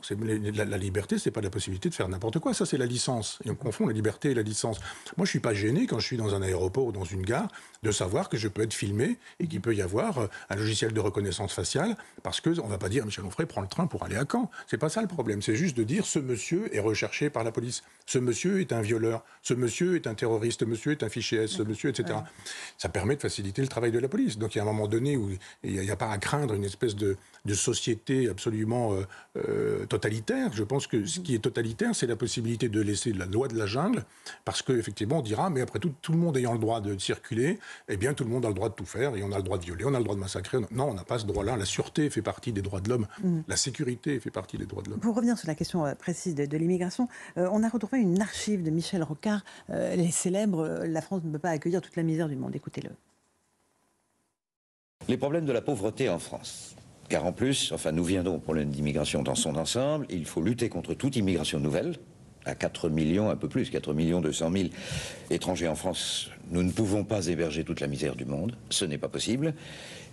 la liberté, c'est pas la possibilité de faire n'importe quoi. Ça, c'est la licence. Et on confond la liberté et la licence. Moi, je suis pas gêné quand je suis dans un aéroport ou dans une gare de savoir que je peux être filmé et qu'il peut y avoir un logiciel de reconnaissance faciale parce que on va pas dire, Michel Onfray prend le train pour aller à Caen. C'est pas ça le problème. C'est juste de dire, ce monsieur est recherché par la police. Ce monsieur est un violeur, ce monsieur est un terroriste, ce monsieur est un fiché S, ce monsieur, etc. Ça permet de faciliter le travail de la police. Donc il y a un moment donné où il n'y a pas à craindre une espèce de société absolument totalitaire. Je pense que ce qui est totalitaire, c'est la possibilité de laisser la loi de la jungle, parce qu'effectivement, on dira, mais après tout le monde ayant le droit de circuler, eh bien tout le monde a le droit de tout faire, et on a le droit de violer, on a le droit de massacrer. Non, on n'a pas ce droit-là. La sûreté fait partie des droits de l'homme. La sécurité fait partie des droits de l'homme. Pour revenir sur la question précise de l'immigration, on a retrouvé une archive de Michel Rocard, les célèbres « La France ne peut pas accueillir toute la misère du monde ». Écoutez-le. Les problèmes de la pauvreté en France. Car en plus, nous viendrons au problème d'immigration dans son ensemble. Il faut lutter contre toute immigration nouvelle. À 4 millions, un peu plus, 4 200 000 étrangers en France, nous ne pouvons pas héberger toute la misère du monde. Ce n'est pas possible.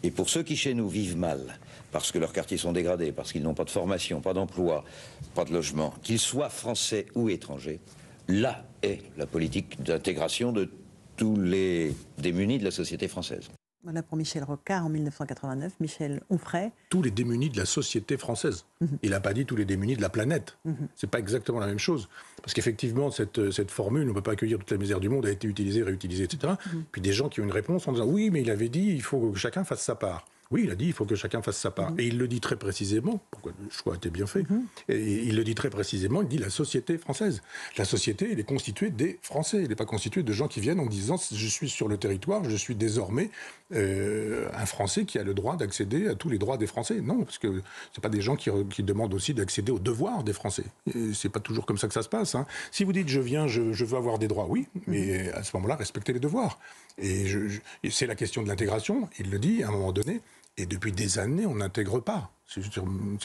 Et pour ceux qui, chez nous, vivent mal, parce que leurs quartiers sont dégradés, parce qu'ils n'ont pas de formation, pas d'emploi, pas de logement, qu'ils soient français ou étrangers, là est la politique d'intégration de tous les démunis de la société française. Voilà pour Michel Rocard en 1989. Michel Onfray. Tous les démunis de la société française. Il n'a pas dit tous les démunis de la planète. C'est pas exactement la même chose. Parce qu'effectivement, cette formule, on ne peut pas accueillir toute la misère du monde, a été utilisée, réutilisée, etc. Puis des gens qui ont une réponse en disant oui, mais il avait dit il faut que chacun fasse sa part. Oui, il a dit il faut que chacun fasse sa part. Et il le dit très précisément, pourquoi le choix a été bien fait, et il le dit très précisément, il dit la société française. La société, elle est constituée des Français, elle n'est pas constituée de gens qui viennent en disant je suis sur le territoire, je suis désormais un Français qui a le droit d'accéder à tous les droits des Français. Non, parce que c'est pas des gens qui demandent aussi d'accéder aux devoirs des Français. Et c'est pas toujours comme ça que ça se passe. Si vous dites je viens, je veux avoir des droits, oui, mais à ce moment-là, respectez les devoirs. Et c'est la question de l'intégration, il le dit à un moment donné. Et depuis des années, on n'intègre pas. C'est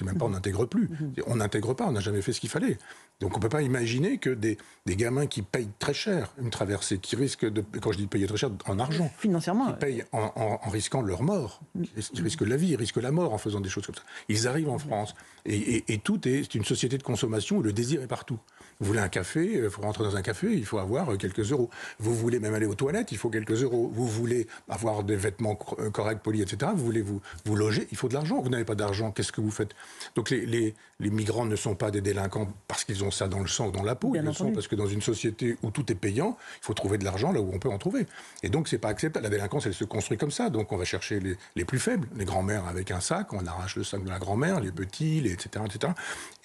même pas on n'intègre plus. On n'intègre pas, on n'a jamais fait ce qu'il fallait. Donc on ne peut pas imaginer que des gamins qui payent très cher une traversée, qui risquent de, quand je dis payer très cher, en argent, financièrement, qui payent en risquant leur mort, ils risquent la vie, ils risquent la mort en faisant des choses comme ça. Ils arrivent en France. Et tout est une société de consommation où le désir est partout. Vous voulez un café, il faut rentrer dans un café, il faut avoir quelques euros. Vous voulez même aller aux toilettes, il faut quelques euros. Vous voulez avoir des vêtements corrects, polis, etc. Vous voulez vous loger, il faut de l'argent. Vous n'avez pas d'argent, qu'est-ce que vous faites? Donc les migrants ne sont pas des délinquants parce qu'ils ont ça dans le sang ou dans la peau. Ils le sont parce que dans une société où tout est payant, il faut trouver de l'argent là où on peut en trouver. Et donc c'est pas acceptable. La délinquance, elle se construit comme ça. Donc on va chercher les plus faibles, les grands-mères avec un sac, on arrache le sac de la grand-mère, les petits, etc., etc.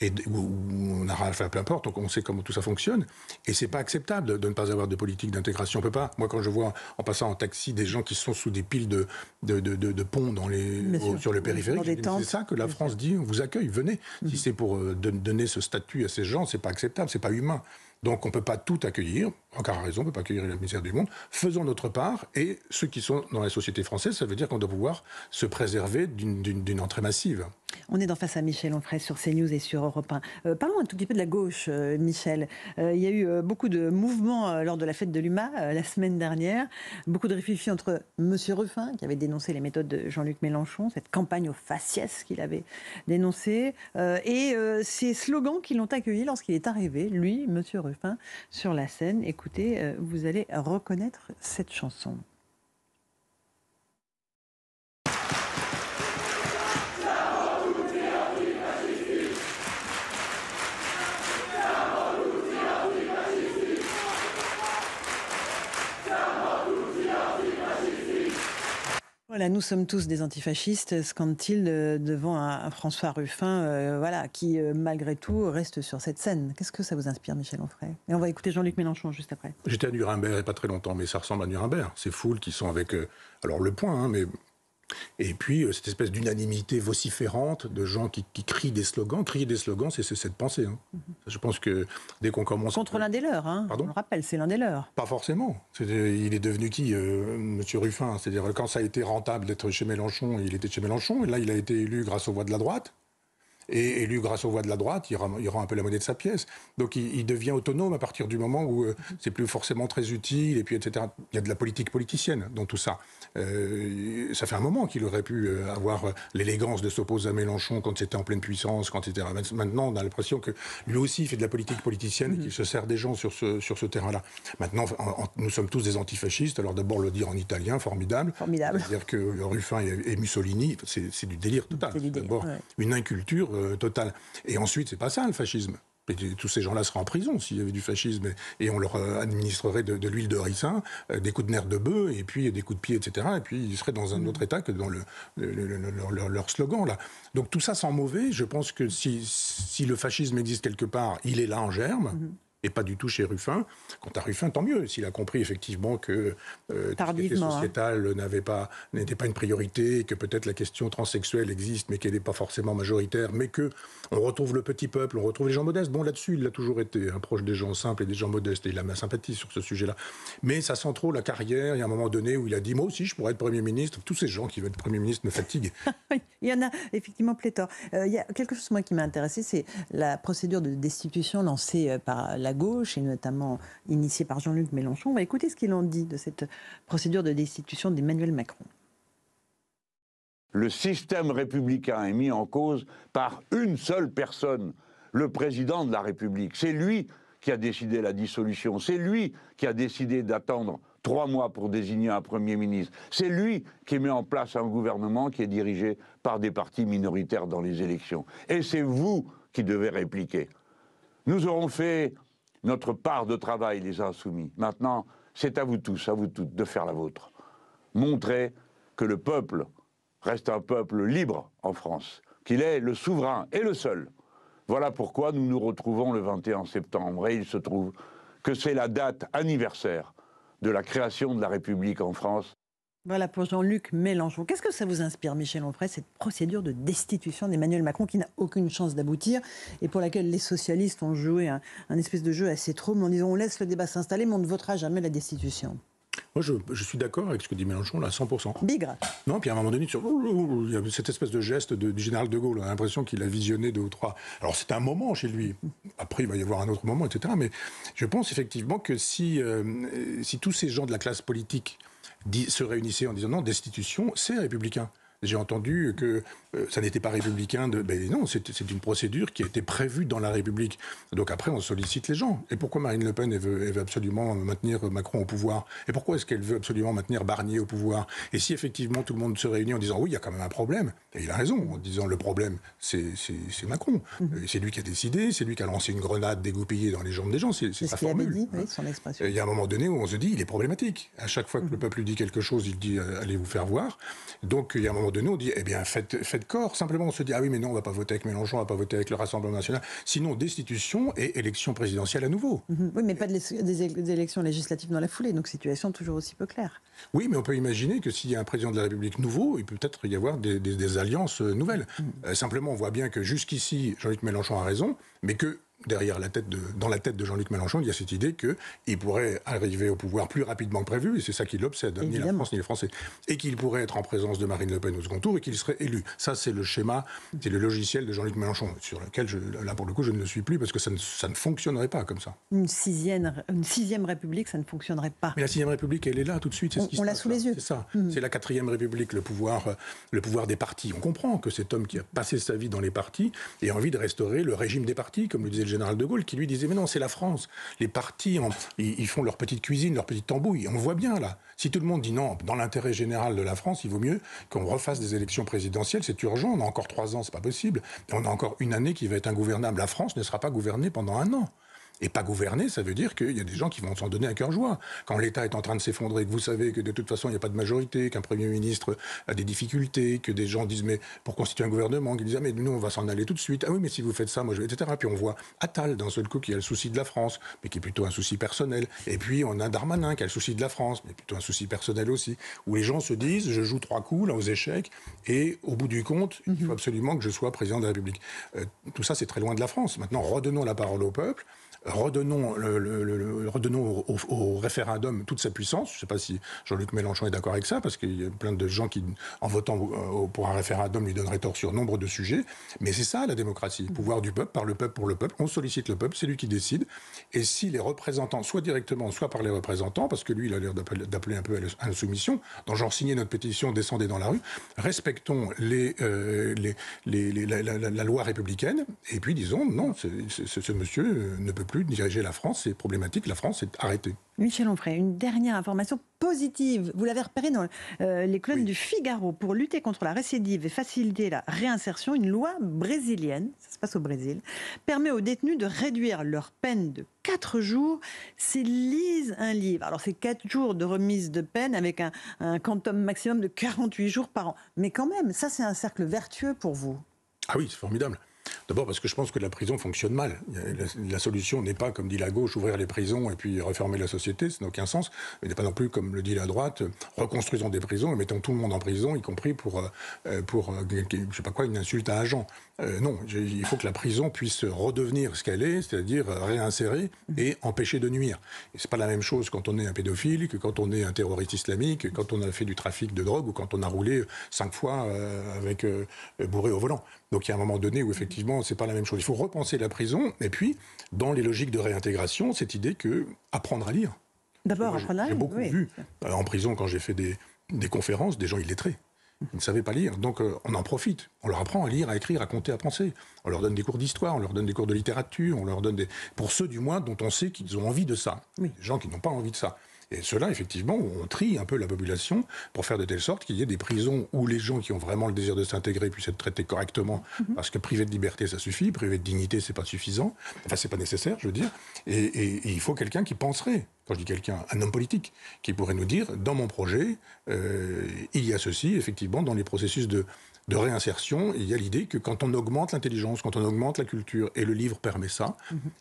Et on arrache, peu importe. Donc on sait comment tout ça fonctionne. Et c'est pas acceptable de ne pas avoir de politique d'intégration. On peut pas. Moi, quand je vois en passant en taxi des gens qui sont sous des piles de ponts sur le périphérique, c'est ça que la France dit, on vous accueille, venez. Si c'est pour donner ce statut à ces gens, c'est pas acceptable, c'est pas humain. Donc on ne peut pas tout accueillir, encore à raison, on ne peut pas accueillir la misère du monde. Faisons notre part, et ceux qui sont dans la société française, ça veut dire qu'on doit pouvoir se préserver d'une entrée massive. On est dans Face à Michel Onfray sur CNews et sur Europe 1. Parlons un tout petit peu de la gauche, Michel. Il y a eu beaucoup de mouvements lors de la fête de l'UMA la semaine dernière. Beaucoup de réflexions entre M. Ruffin, qui avait dénoncé les méthodes de Jean-Luc Mélenchon, cette campagne au faciès qu'il avait dénoncée, et ces slogans qui l'ont accueilli lorsqu'il est arrivé, lui, M. Ruffin, sur la scène. Écoutez, vous allez reconnaître cette chanson. Voilà, nous sommes tous des antifascistes, scande-t-il devant un François Ruffin, qui malgré tout reste sur cette scène. Qu'est-ce que ça vous inspire, Michel Onfray? Et on va écouter Jean-Luc Mélenchon juste après. J'étais à Nuremberg il n'y a pas très longtemps, mais ça ressemble à Nuremberg. Ces foules qui sont avec, alors Le Point, mais Et puis, cette espèce d'unanimité vociférante de gens qui crient des slogans. Crier des slogans, c'est cette pensée. Hein. Je pense que dès qu'on commence... Contre l'un des leurs, hein. On le rappelle, c'est l'un des leurs. Pas forcément. Il est devenu qui, Monsieur Ruffin? C'est-à-dire, quand ça a été rentable d'être chez Mélenchon, il était chez Mélenchon. Et là, il a été élu grâce aux voix de la droite. Et élu grâce aux voix de la droite, il rend un peu la monnaie de sa pièce. Donc il devient autonome à partir du moment où c'est plus forcément très utile, et puis etc. Il y a de la politique politicienne dans tout ça. Ça fait un moment qu'il aurait pu avoir l'élégance de s'opposer à Mélenchon quand c'était en pleine puissance, quand etc. Maintenant, on a l'impression que lui aussi fait de la politique politicienne et qu'il se sert des gens sur ce terrain-là. Maintenant, nous sommes tous des antifascistes. Alors d'abord le dire en italien, formidable. C'est-à-dire que Ruffin et Mussolini, c'est du délire total. C'est d'abord une inculture totale. Et ensuite, c'est pas ça le fascisme. Et tous ces gens-là seraient en prison s'il y avait du fascisme, et on leur administrerait de l'huile de ricin, des coups de nerfs de bœuf, et puis des coups de pied, etc. Et puis ils seraient dans un autre état que dans leur slogan, là. Donc tout ça sent mauvais. Je pense que si le fascisme existe quelque part, il est là en germe. Et pas du tout chez Ruffin. Quant à Ruffin, tant mieux, s'il a compris effectivement que la question sociétale n'était pas une priorité, que peut-être la question transsexuelle existe, mais qu'elle n'est pas forcément majoritaire, mais qu'on retrouve le petit peuple, on retrouve les gens modestes. Bon, là-dessus, il a toujours été proche des gens simples et des gens modestes, et il a ma sympathie sur ce sujet-là. Mais ça sent trop la carrière. Il y a un moment donné où il a dit « Moi aussi, je pourrais être Premier ministre ». Tous ces gens qui veulent être Premier ministre me fatiguent. Il y en a effectivement pléthore. Il y a quelque chose, moi, qui m'a intéressé, c'est la procédure de destitution lancée par la gauche, et notamment initiée par Jean-Luc Mélenchon. On va écouter ce qu'il en dit de cette procédure de destitution d'Emmanuel Macron. Le système républicain est mis en cause par une seule personne, le président de la République. C'est lui qui a décidé la dissolution. C'est lui qui a décidé d'attendre 3 mois pour désigner un Premier ministre. C'est lui qui met en place un gouvernement qui est dirigé par des partis minoritaires dans les élections. Et c'est vous qui devez répliquer. Nous aurons fait notre part de travail, les Insoumis. Maintenant, c'est à vous tous, à vous toutes, de faire la vôtre. Montrer que le peuple reste un peuple libre en France, qu'il est le souverain et le seul. Voilà pourquoi nous nous retrouvons le 21 septembre. Et il se trouve que c'est la date anniversaire de la création de la République en France. Voilà pour Jean-Luc Mélenchon. Qu'est-ce que ça vous inspire, Michel Onfray, cette procédure de destitution d'Emmanuel Macron qui n'a aucune chance d'aboutir et pour laquelle les socialistes ont joué un espèce de jeu assez trouble en disant on laisse le débat s'installer mais on ne votera jamais la destitution? Moi, je suis d'accord avec ce que dit Mélenchon, là, 100%. Bigre. Non, puis à un moment donné, il y a cette espèce de geste du général de Gaulle. On a l'impression qu'il a visionné 2 ou 3. Alors, c'est un moment chez lui. Après, il va y avoir un autre moment, etc. Mais je pense effectivement que si tous ces gens de la classe politique se réunissaient en disant non, destitution, c'est républicain. J'ai entendu que ça n'était pas républicain. Non, c'est une procédure qui a été prévue dans la République. Donc après, on sollicite les gens. Et pourquoi Marine Le Pen elle veut absolument maintenir Macron au pouvoir? Et pourquoi est-ce qu'elle veut absolument maintenir Barnier au pouvoir? Et si effectivement tout le monde se réunit en disant oui, il y a quand même un problème, et il a raison, en disant le problème, c'est Macron. C'est lui qui a décidé, c'est lui qui a lancé une grenade dégoupillée dans les jambes des gens. C'est sa formule. Dit, oui, son expression. Il y a un moment donné où on se dit il est problématique. À chaque fois que le peuple lui dit quelque chose, il dit allez vous faire voir. Donc il y a un moment donné, on dit eh bien faites corps. Simplement, on se dit ah oui, mais non, on ne va pas voter avec Mélenchon, on ne va pas voter avec le Rassemblement national. Sinon, destitution et élection présidentielle à nouveau. Oui, mais pas des élections législatives dans la foulée. Donc situation toujours aussi peu claire. Oui, mais on peut imaginer que s'il y a un président de la République nouveau, il peut peut-être y avoir des alliances nouvelles. Simplement, on voit bien que jusqu'ici, Jean-Luc Mélenchon a raison, mais que dans la tête de Jean-Luc Mélenchon, il y a cette idée qu'il pourrait arriver au pouvoir plus rapidement que prévu, et c'est ça qui l'obsède, ni la France ni les Français, et qu'il pourrait être en présence de Marine Le Pen au second tour et qu'il serait élu. Ça, c'est le schéma, c'est le logiciel de Jean-Luc Mélenchon, sur lequel, là pour le coup, je ne le suis plus, parce que ça ne fonctionnerait pas comme ça. Une sixième République, ça ne fonctionnerait pas. Mais la 6e République, elle est là tout de suite. On l'a sous les yeux. C'est ça. C'est la 4e République, le pouvoir des partis. On comprend que cet homme qui a passé sa vie dans les partis ait envie de restaurer le régime des partis, comme le disait le général de Gaulle, qui lui disait mais non, c'est la France. Les partis, ils font leur petite cuisine, leur petite tambouille. On le voit bien là. Si tout le monde dit non, dans l'intérêt général de la France, il vaut mieux qu'on refasse des élections présidentielles. C'est urgent. On a encore 3 ans, c'est pas possible. Et on a encore une année qui va être ingouvernable. La France ne sera pas gouvernée pendant 1 an. Et pas gouverner, ça veut dire qu'il y a des gens qui vont s'en donner à cœur joie. Quand l'État est en train de s'effondrer, que vous savez que de toute façon il n'y a pas de majorité, qu'un Premier ministre a des difficultés, que des gens disent mais pour constituer un gouvernement, qu'ils disent ah mais nous on va s'en aller tout de suite, ah oui mais si vous faites ça, moi je vais, etc. Puis on voit Attal d'un seul coup qui a le souci de la France, mais qui est plutôt un souci personnel. Et puis on a Darmanin qui a le souci de la France, mais plutôt un souci personnel aussi. Où les gens se disent je joue 3 coups là aux échecs et au bout du compte, il faut absolument que je sois président de la République. Tout ça c'est très loin de la France. Maintenant redonnons la parole au peuple. Redonnons au référendum toute sa puissance. Je ne sais pas si Jean-Luc Mélenchon est d'accord avec ça, parce qu'il y a plein de gens qui, en votant pour un référendum, lui donneraient tort sur nombre de sujets. Mais c'est ça la démocratie. Pouvoir du peuple, par le peuple, pour le peuple. On sollicite le peuple, c'est lui qui décide. Et si les représentants, soit directement, soit par les représentants, parce que lui, il a l'air d'appeler un peu à la soumission, dans genre signer notre pétition, descendez dans la rue, respectons la loi républicaine, et puis disons, non, ce monsieur ne peut plus diriger la France, c'est problématique, la France est arrêtée. Michel Onfray, une dernière information positive. Vous l'avez repéré dans les colonnes du Figaro. Pour lutter contre la récidive et faciliter la réinsertion, une loi brésilienne, ça se passe au Brésil, permet aux détenus de réduire leur peine de 4 jours s'ils lisent un livre. Alors c'est 4 jours de remise de peine avec un quantum maximum de 48 jours par an. Mais quand même, ça c'est un cercle vertueux pour vous. Ah oui, c'est formidable. D'abord parce que je pense que la prison fonctionne mal. La solution n'est pas, comme dit la gauche, ouvrir les prisons et puis refermer la société, ça n'a aucun sens. Mais n'est pas non plus, comme le dit la droite, reconstruisons des prisons et mettons tout le monde en prison, y compris pour je sais pas quoi, une insulte à agent. Non, il faut que la prison puisse redevenir ce qu'elle est, c'est-à-dire réinsérer et empêcher de nuire. Et c'est pas la même chose quand on est un pédophile, que quand on est un terroriste islamique, que quand on a fait du trafic de drogue ou quand on a roulé 5 fois avec bourré au volant. Donc il y a un moment donné où effectivement c'est pas la même chose. Il faut repenser la prison et puis dans les logiques de réintégration, cette idée que apprendre à lire. D'abord apprendre à lire. J'ai beaucoup vu en prison quand j'ai fait des conférences des gens illettrés. Ils ne savaient pas lire, donc on en profite. On leur apprend à lire, à écrire, à compter, à penser. On leur donne des cours d'histoire, on leur donne des cours de littérature, on leur donne des... Pour ceux, du moins, dont on sait qu'ils ont envie de ça. Oui. Des gens qui n'ont pas envie de ça. Et ceux-là, effectivement, on trie un peu la population pour faire de telle sorte qu'il y ait des prisons où les gens qui ont vraiment le désir de s'intégrer puissent être traités correctement, parce que privé de liberté, ça suffit, privé de dignité, c'est pas suffisant, enfin, c'est pas nécessaire, je veux dire, et il faut quelqu'un qui penserait, quand je dis quelqu'un, un homme politique, qui pourrait nous dire, dans mon projet, il y a ceci, effectivement, dans les processus de réinsertion, il y a l'idée que quand on augmente l'intelligence, quand on augmente la culture, et le livre permet ça,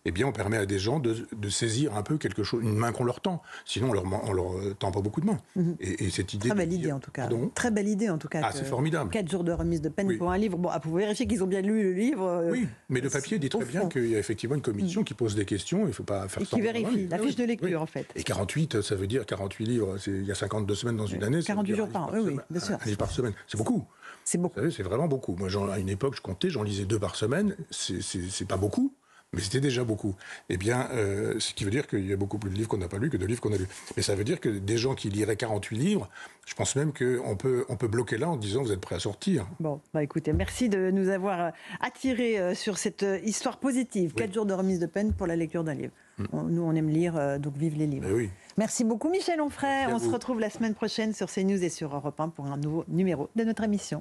eh bien on permet à des gens de saisir un peu quelque chose, une main qu'on leur tend. Sinon on leur tend pas beaucoup de mains. Et cette idée... Très belle idée en tout cas. Pardon ? Très belle idée en tout cas. Ah, c'est formidable. 4 jours de remise de peine pour un livre. Bon, vous vérifier qu'ils ont bien lu le livre. Oui, mais le papier dit très bien qu'il y a effectivement une commission qui pose des questions, il ne faut pas faire ça. Et qui vérifie la fiche de lecture en fait. Et 48, ça veut dire 48 livres, il y a 52 semaines dans une année. 48 jours par an, oui, bien sûr. Un livre par semaine, c'est beaucoup. C'est beaucoup. Vous savez, c'est vraiment beaucoup. Moi, à une époque, je comptais, j'en lisais 2 par semaine. C'est pas beaucoup, mais c'était déjà beaucoup. Eh bien, ce qui veut dire qu'il y a beaucoup plus de livres qu'on n'a pas lus que de livres qu'on a lus. Mais ça veut dire que des gens qui liraient 48 livres, je pense même qu'on peut bloquer là en disant vous êtes prêts à sortir. Bon, bah écoutez, merci de nous avoir attirés sur cette histoire positive. 4 jours de remise de peine pour la lecture d'un livre. Nous, on aime lire, donc vive les livres. Oui. Merci beaucoup, Michel Onfray. On se retrouve la semaine prochaine sur CNews et sur Europe 1 pour un nouveau numéro de notre émission.